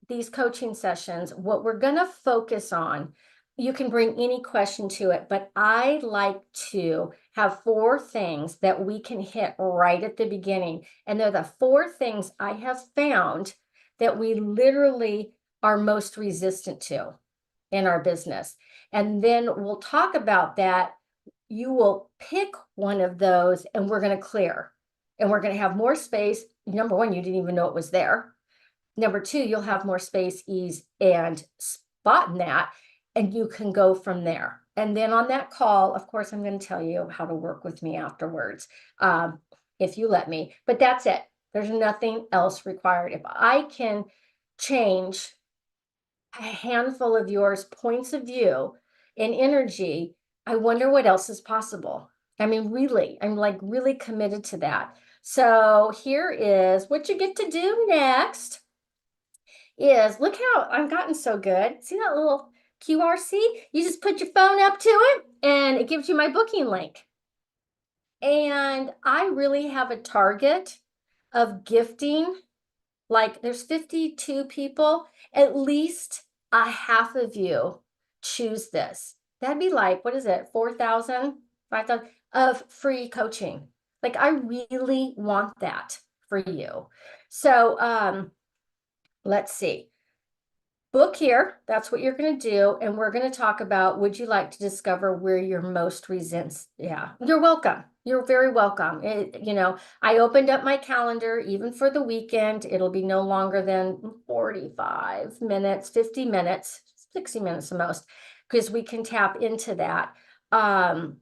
these coaching sessions, what we're going to focus on, you can bring any question to it, but I like to have 4 things that we can hit right at the beginning. And they're the 4 things I have found that we literally are most resistant to in our business. And then we'll talk about that. You will pick one of those and we're going to clear. And we're going to have more space. Number 1, you didn't even know it was there. Number 2, you'll have more space, ease, and spot in that, and you can go from there. And then on that call, of course, I'm going to tell you how to work with me afterwards, if you let me. But that's it. There's nothing else required. If I can change a handful of yours points of view, in energy, I wonder what else is possible. I mean, really, I'm like really committed to that. So here is what you get to do next is look how I've gotten so good. See that little QRC? You just put your phone up to it and it gives you my booking link. And I really have a target of gifting. Like there's 52 people, at least a half of you choose this. That'd be like, what is it, 4,000, 5,000 of free coaching. Like I really want that for you. So let's see. Book here, that's what you're going to do. And we're going to talk about, would you like to discover where you're most resents? Yeah, you're welcome. You're very welcome. I opened up my calendar even for the weekend. It'll be no longer than 45 minutes, 50 minutes, 60 minutes the most, because we can tap into that. And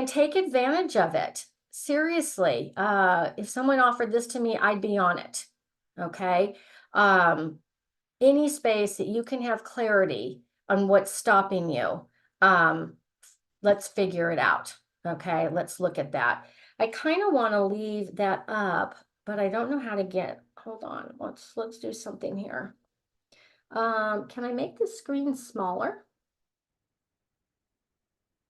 take advantage of it. Seriously. If someone offered this to me, I'd be on it. Okay. Any space that you can have clarity on what's stopping you. Let's figure it out. Okay, let's look at that. I kind of want to leave that up, but I don't know how to hold on, let's do something here. Can I make the screen smaller?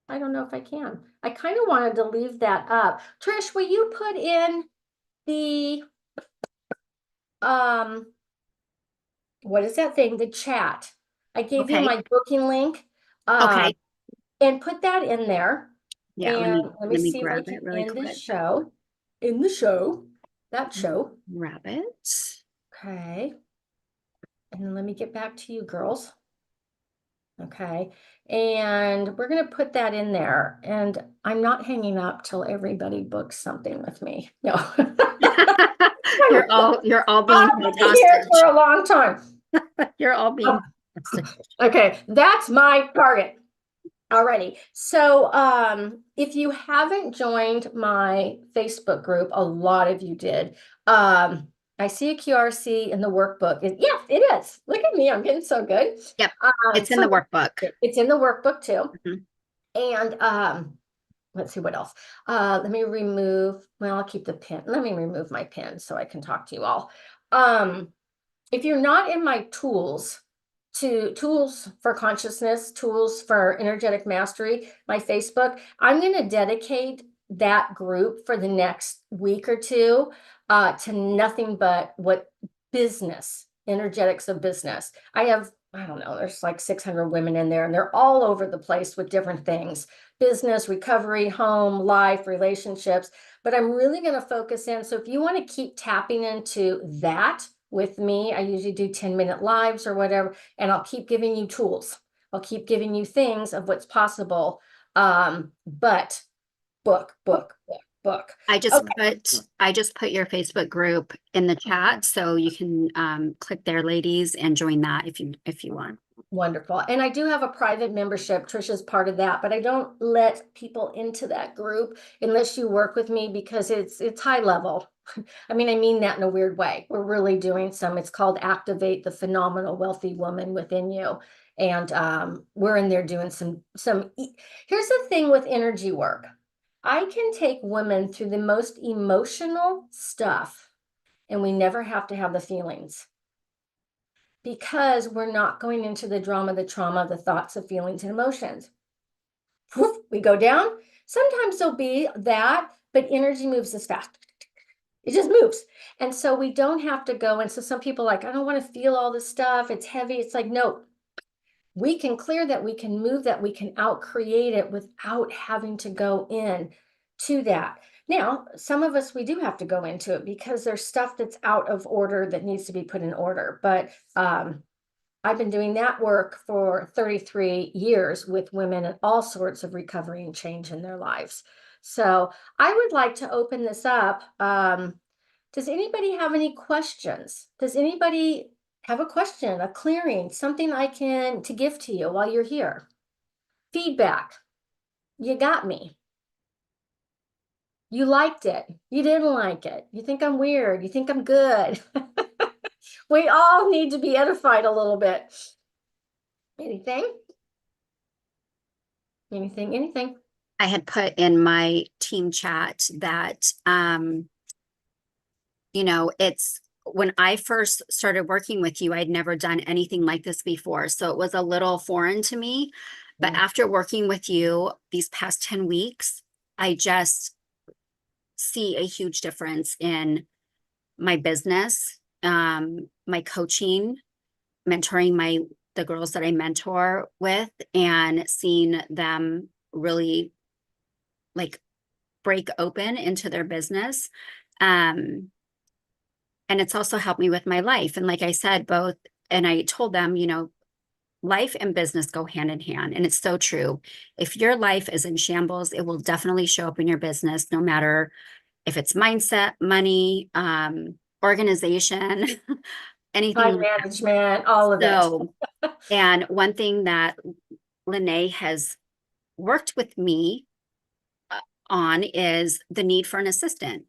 I don't know if I can. I kind of wanted to leave that up. Trish, will you put in the what is that thing? The chat. I gave you Okay. my booking link. Okay. And put that in there. Yeah, And let me let me see if I grab can it really end quick. this show. In the show. That show. Grab it. Okay. And then let me get back to you girls. Okay. And we're going to put that in there. And I'm not hanging up till everybody books something with me. No. You're all being I'll held be here for hostage. a long time. You're all being Oh, held hostage. okay. That's my target. Alrighty. So if you haven't joined my Facebook group, a lot of you did. I see a QRC in the workbook. Yes, it is. Look at me. I'm getting so good. Yep. It's in the workbook. It's in the workbook too. Mhm. And let's see what else. Let me remove, well, I'll keep the pin. Let me remove my pin so I can talk to you all. If you're not in my tools for consciousness, tools for energetic mastery, my Facebook, I'm going to dedicate that group for the next week or two to nothing but what business, energetics of business. I don't know, there's like 600 women in there and they're all over the place with different things, business, recovery, home, life, relationships. But I'm really going to focus in. So if you want to keep tapping into that, with me. I usually do 10-minute lives or whatever, and I'll keep giving you tools. I'll keep giving you things of what's possible. But book. Okay. I just put your Facebook group in the chat so you can click there, ladies, and join that if you want. Wonderful. And I do have a private membership. Trisha's part of that, but I don't let people into that group unless you work with me because it's high level. I mean that in a weird way. We're really doing it's called Activate the Phenomenal Wealthy Woman Within You. And we're in there doing here's the thing with energy work. I can take women through the most emotional stuff and we never have to have the feelings because we're not going into the drama, the trauma, the thoughts, the feelings, and emotions. Poof, we go down. Sometimes there'll be that, but energy moves as fast. It just moves. And so we don't have to go. And so some people are like, I don't want to feel all this stuff. It's heavy. It's like, no, we can clear that. We can move that. We can out-create it without having to go in to that. Now, some of us, we do have to go into it because there's stuff that's out of order that needs to be put in order. But I've been doing that work for 33 years with women at all sorts of recovery and change in their lives. So I would like to open this up. Does anybody have any questions? Does anybody have a question, a clearing, something to give to you while you're here? Feedback. You got me. You liked it. You didn't like it. You think I'm weird. You think I'm good. We all need to be edified a little bit. Anything? Anything. I had put in my team chat that, it's when I first started working with you, I'd never done anything like this before. So it was a little foreign to me. But Mm. after working with you these past 10 weeks, I just see a huge difference in my business, my coaching, mentoring the girls that I mentor with, and seeing them really like break open into their business. Um, and it's also helped me with my life. And like I said, both, and I told them, life and business go hand in hand. And it's so true. If your life is in shambles, it will definitely show up in your business, no matter if it's mindset, money, organization, anything Time like that. management, all of it. So, and one thing that Lynnae has worked with me on is the need for an assistant.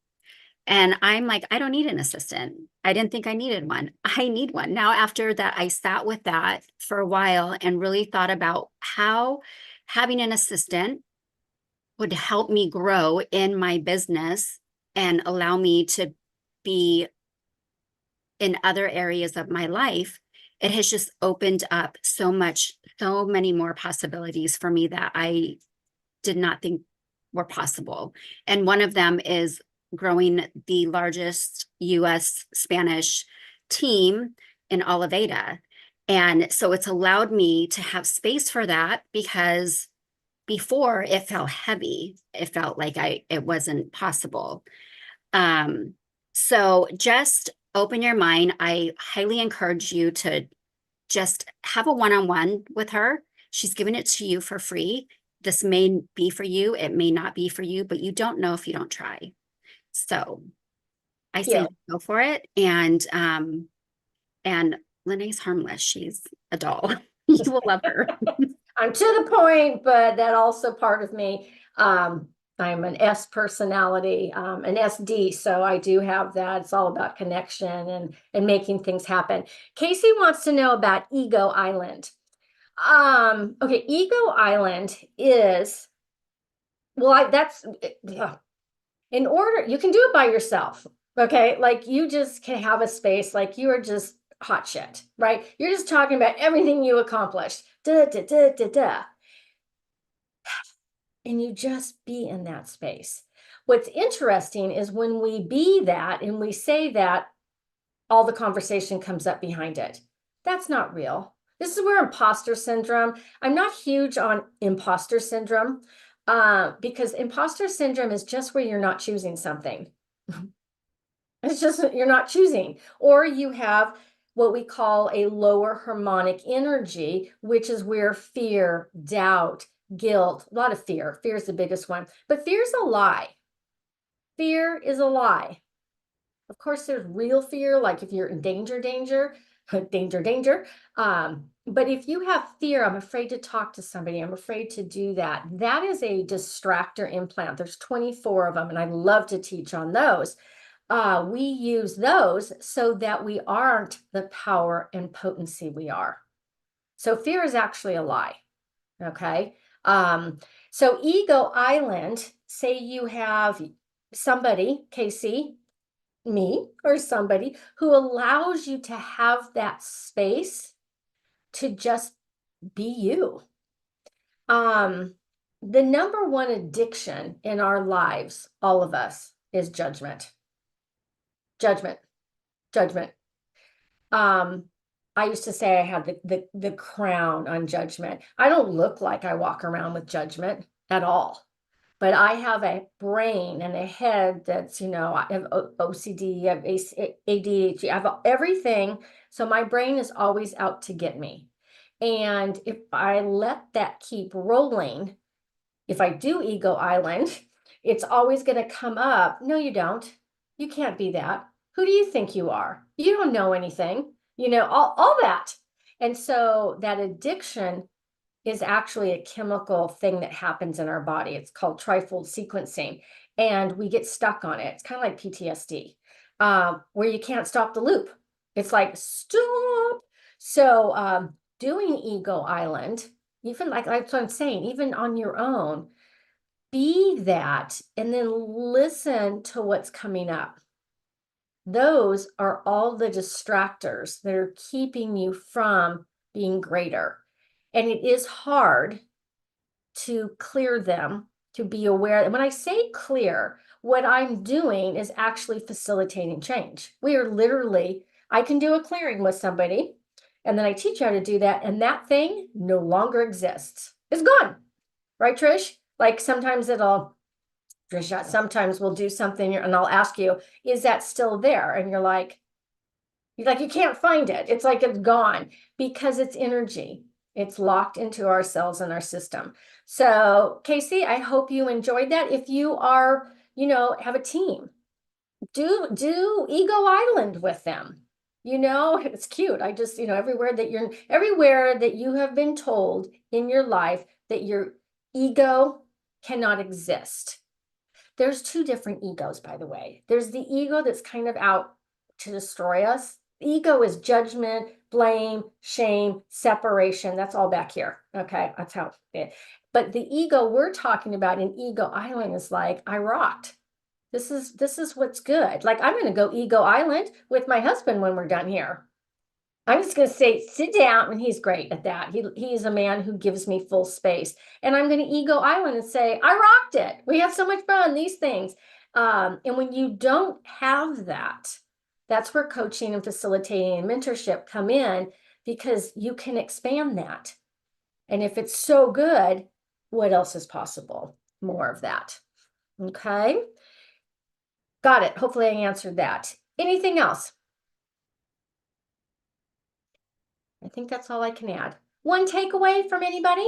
And I'm like, I don't need an assistant. I didn't think I needed one. I need one. Now, after that, I sat with that for a while and really thought about how having an assistant would help me grow in my business and allow me to be in other areas of my life. It has just opened up so much, so many more possibilities for me that I did not think were possible. And one of them is growing the largest US Spanish team in Oliveda. And so it's allowed me to have space for that, because before it felt heavy. It felt like it wasn't possible. Um, so just open your mind. I highly encourage you to just have a one-on-one with her. She's giving it to you for free. This may be for you, it may not be for you, but you don't know if you don't try. So I say Yeah. go for it. And Lynnae's harmless. She's a doll. You will love her. I'm to the point, but that also part of me. I'm an S personality, an SD, so I do have that. It's all about connection and making things happen. Casey wants to know about Ego Island. Okay, Ego Island is well, that's in order, you can do it by yourself. Okay, like you just can have a space, like you are just hot shit, right? You're just talking about everything you accomplished. Da, da, da, da, da. And you just be in that space. What's interesting is when we be that and we say that, all the conversation comes up behind it. That's not real. This is where imposter syndrome, I'm not huge on imposter syndrome, because imposter syndrome is just where you're not choosing something. It's just you're not choosing, or you have what we call a lower harmonic energy, which is where fear, doubt, guilt, a lot of fear. Fear is the biggest one, but fear is a lie. Fear is a lie. Of course, there's real fear, like if you're in danger, danger. But if you have fear, I'm afraid to talk to somebody, I'm afraid to do that. That is a distractor implant. There's 24 of them, and I love to teach on those. We use those so that we aren't the power and potency we are. So fear is actually a lie. Okay. So Ego Island, say you have somebody, Casey, me, or somebody who allows you to have that space to just be you. Um, the number one addiction in our lives, all of us, is judgment. Judgment, judgment. Um, I used to say I had the crown on judgment. I don't look like I walk around with judgment at all, but I have a brain and a head that's, I have OCD, I have ADHD, I have everything. So my brain is always out to get me. And if I let that keep rolling, if I do Ego Island, it's always going to come up. No, you don't. You can't be that. Who do you think you are? You don't know anything, all that. And so that addiction is actually a chemical thing that happens in our body. It's called trifold sequencing, and we get stuck on it. It's kind of like PTSD, where you can't stop the loop. It's like, stop. So doing Ego Island even like that's what I'm saying, even on your own, be that and then listen to what's coming up. Those are all the distractors that are keeping you from being greater. And it is hard to clear them, to be aware. And when I say clear, what I'm doing is actually facilitating change. We are literally, I can do a clearing with somebody, and then I teach you how to do that, and that thing no longer exists. It's gone. Right, Trish? Like sometimes Trisha, sometimes we'll do something and I'll ask you, is that still there? And you can't find it. It's like it's gone because it's energy. It's locked into our cells and our system. So, Casey, I hope you enjoyed that. If you are, have a team, do Ego Island with them. It's cute. I just, everywhere that you have been told in your life that your ego cannot exist. There's two different egos, by the way. There's the ego that's kind of out to destroy us. Ego is judgment, blame, shame, separation. That's all back here. Okay, that's how it. But the ego we're talking about in Ego Island is like, I rocked. This is what's good. Like I'm going to go Ego Island with my husband when we're done here. I'm just going to say, sit down, and he's great at that. He's a man who gives me full space. And I'm going to Ego Island and say, I rocked it. We had so much fun, these things. And when you don't have that, that's where coaching and facilitating and mentorship come in, because you can expand that. And if it's so good, what else is possible? More of that. Okay. Got it. Hopefully I answered that. Anything else? I think that's all I can add. One takeaway from anybody?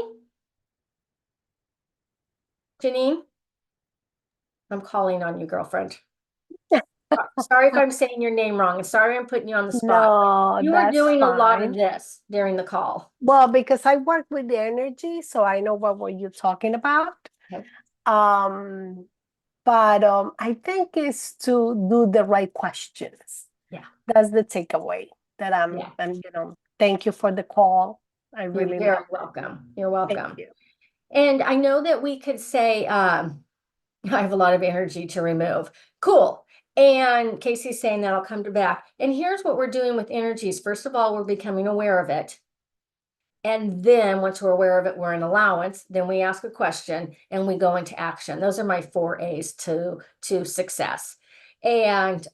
Janine? I'm calling on you, girlfriend. Sorry if I'm saying your name wrong. Sorry I'm putting you on the spot. No, You were that's doing a lot of fine. this during the call. Well, because I work with the energy, so I know what were you talking about. Okay. Um, but I think it's to do the right questions. Yeah. That's the takeaway that Yeah. thank you for the call. I You're really very love it. welcome. You're Thank welcome. you. And I know that we could say, I have a lot of energy to remove. Cool. And Casey's saying that I'll come to back. And here's what we're doing with energies. First of all, we're becoming aware of it. And then once we're aware of it, we're in allowance. Then we ask a question and we go into action. Those are my 4 A's to success. And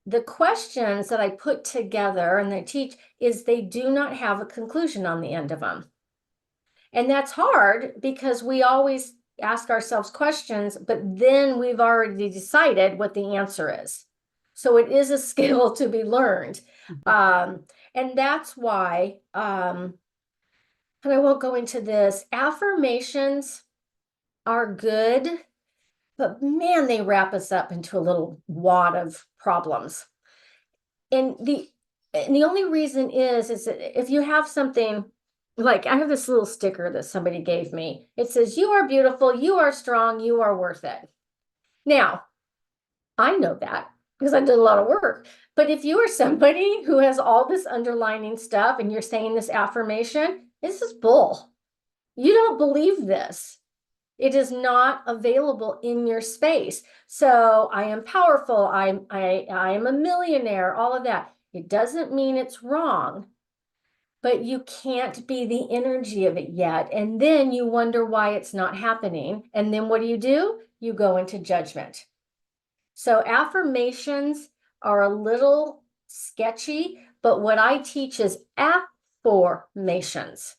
the questions that I put together and I teach is they do not have a conclusion on the end of them. And that's hard because we always ask ourselves questions, but then we've already decided what the answer is. So it is a skill to be learned. And that's why, and I won't go into this, affirmations are good, but man, they wrap us up into a little wad of problems. And the only reason is that if you have something, like I have this little sticker that somebody gave me. It says, you are beautiful, you are strong, you are worth it. Now, I know that because I did a lot of work. But if you are somebody who has all this underlining stuff and you're saying this affirmation, this is bull. You don't believe this. It is not available in your space. So I am powerful. I am a millionaire, all of that. It doesn't mean it's wrong, but you can't be the energy of it yet. And then you wonder why it's not happening. And then what do? You go into judgment. So affirmations are a little sketchy, but what I teach is affirmations.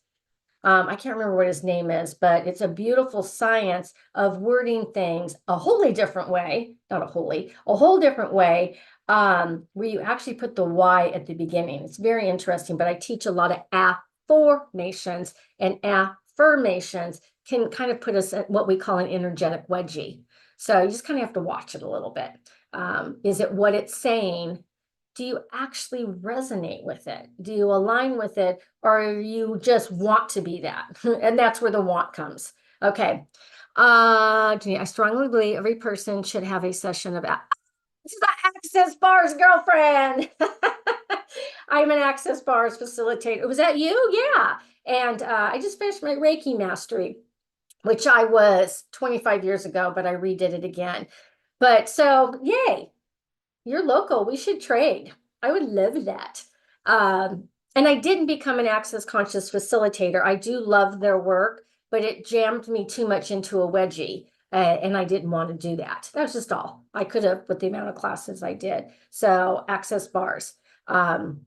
I can't remember what his name is, but it's a beautiful science of wording things a wholly different way, not a whole different way, where you actually put the Y at the beginning. It's very interesting, but I teach a lot of affirmations, and affirmations can kind of put us at what we call an energetic wedgie. So you just kind of have to watch it a little bit. Is it what it's saying? Do you actually resonate with it? Do you align with it? Or you just want to be that? And that's where the want comes. Okay. I strongly believe every person should have a session of this is the Access Bars girlfriend. I'm an Access Bars facilitator. Was that you? Yeah. And I just finished my Reiki mastery, which I was 25 years ago, but I redid it again. But so, yay, you're local. We should trade. I would love that. And I didn't become an access conscious facilitator. I do love their work, but it jammed me too much into a wedgie. And I didn't want to do that. That's just all. I could have with the amount of classes I did. So access bars. And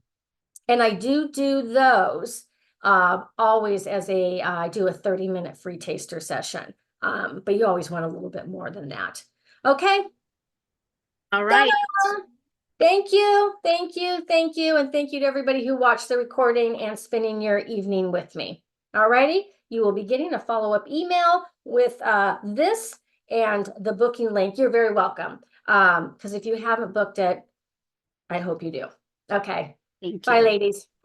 I do those always as I do a 30-minute free taster session. But you always want a little bit more than that. Okay. All right. Thank you, thank you, thank you, and thank you to everybody who watched the recording and spending your evening with me. All righty, you will be getting a follow-up email with this and the booking link. You're very welcome. Because if you haven't booked it, I hope you do. Okay. Thank Bye, you. ladies.